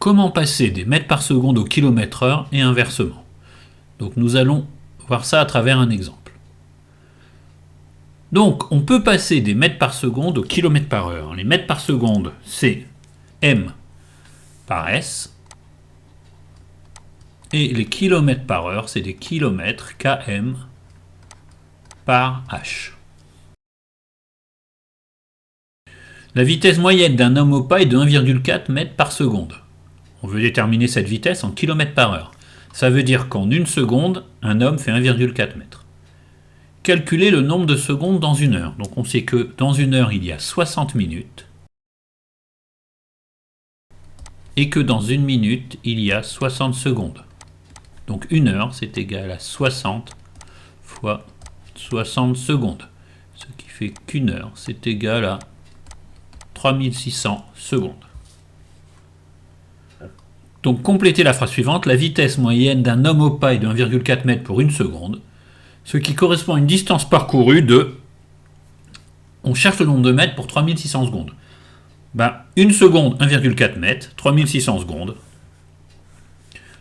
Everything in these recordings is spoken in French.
comment passer des mètres par seconde au kilomètre-heure et inversement. Donc nous allons voir ça à travers un exemple. Donc on peut passer des mètres par seconde au kilomètre par heure. Les mètres par seconde, c'est m par s. Et les kilomètres par heure, c'est des kilomètres km par h. La vitesse moyenne d'un homme au pas est de 1,4 mètres par seconde. On veut déterminer cette vitesse en km par heure. Ça veut dire qu'en une seconde, un homme fait 1,4 mètres. Calculer le nombre de secondes dans une heure. Donc on sait que dans une heure, il y a 60 minutes. Et que dans une minute, il y a 60 secondes. Donc une heure, c'est égal à 60 fois 60 secondes. Ce qui fait qu'une heure, c'est égal à 3600 secondes. Donc complétez la phrase suivante. La vitesse moyenne d'un homme au pas est de 1,4 mètres pour une seconde. Ce qui correspond à une distance parcourue de... On cherche le nombre de mètres pour 3600 secondes. Une seconde, 1,4 mètres, 3600 secondes.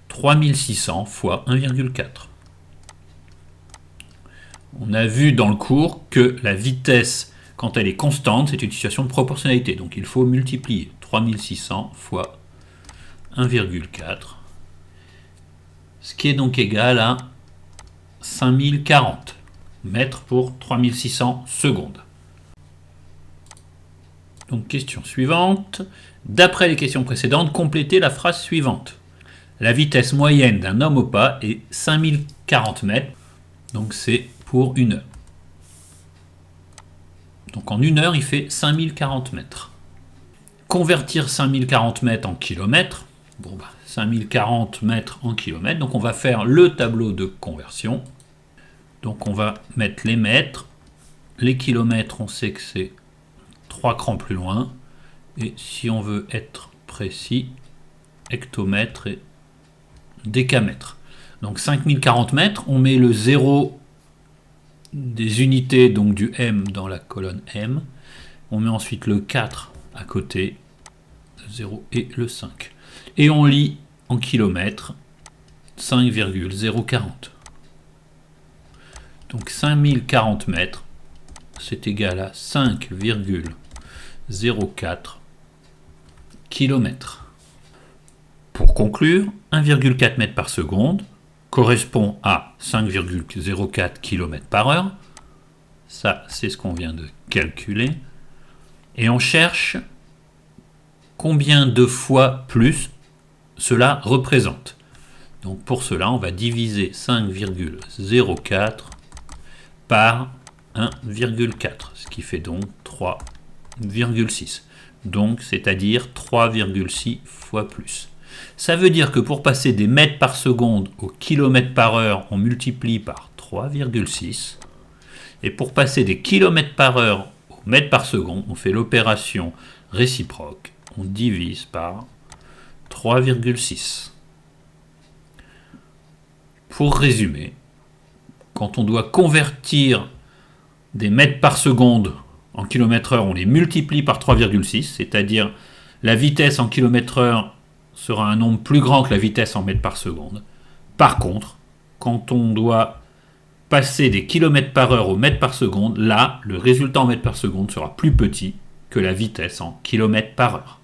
3600 fois 1,4. On a vu dans le cours que la vitesse, quand elle est constante, c'est une situation de proportionnalité. Donc il faut multiplier 3600 fois 1,4. Ce qui est donc égal à 5040 mètres pour 3600 secondes. Donc question suivante. D'après les questions précédentes, complétez la phrase suivante. La vitesse moyenne d'un homme au pas est 5040 mètres. Donc c'est pour une heure. Donc en une heure, il fait 5040 mètres. Convertir 5040 mètres en kilomètres. 5040 mètres en kilomètres. Donc on va faire le tableau de conversion. Donc on va mettre les mètres. Les kilomètres, on sait que c'est 3 crans plus loin. Et si on veut être précis, hectomètre et décamètre. Donc 5040 mètres, on met le 0 des unités, donc du M dans la colonne M. On met ensuite le 4 à côté, le 0 et le 5. Et on lit en kilomètres 5,040. Donc 5040 mètres, c'est égal à 5,04 km. Pour conclure, 1,4 m par seconde correspond à 5,04 km par heure. Ça, c'est ce qu'on vient de calculer. Et on cherche combien de fois plus cela représente. Donc pour cela, on va diviser 5,04 par 1,4, ce qui fait donc 3,6. Donc c'est-à-dire 3,6 fois plus. Ça veut dire que pour passer des mètres par seconde au kilomètre par heure, on multiplie par 3,6. Et pour passer des kilomètres par heure au mètre par seconde, on fait l'opération réciproque. On divise par 3,6. Pour résumer, quand on doit convertir des mètres par seconde en kilomètre heure, on les multiplie par 3,6, c'est-à-dire la vitesse en kilomètre heure sera un nombre plus grand que la vitesse en mètres par seconde. Par contre, quand on doit passer des kilomètres par heure au mètre par seconde, là, le résultat en mètres par seconde sera plus petit que la vitesse en kilomètres par heure.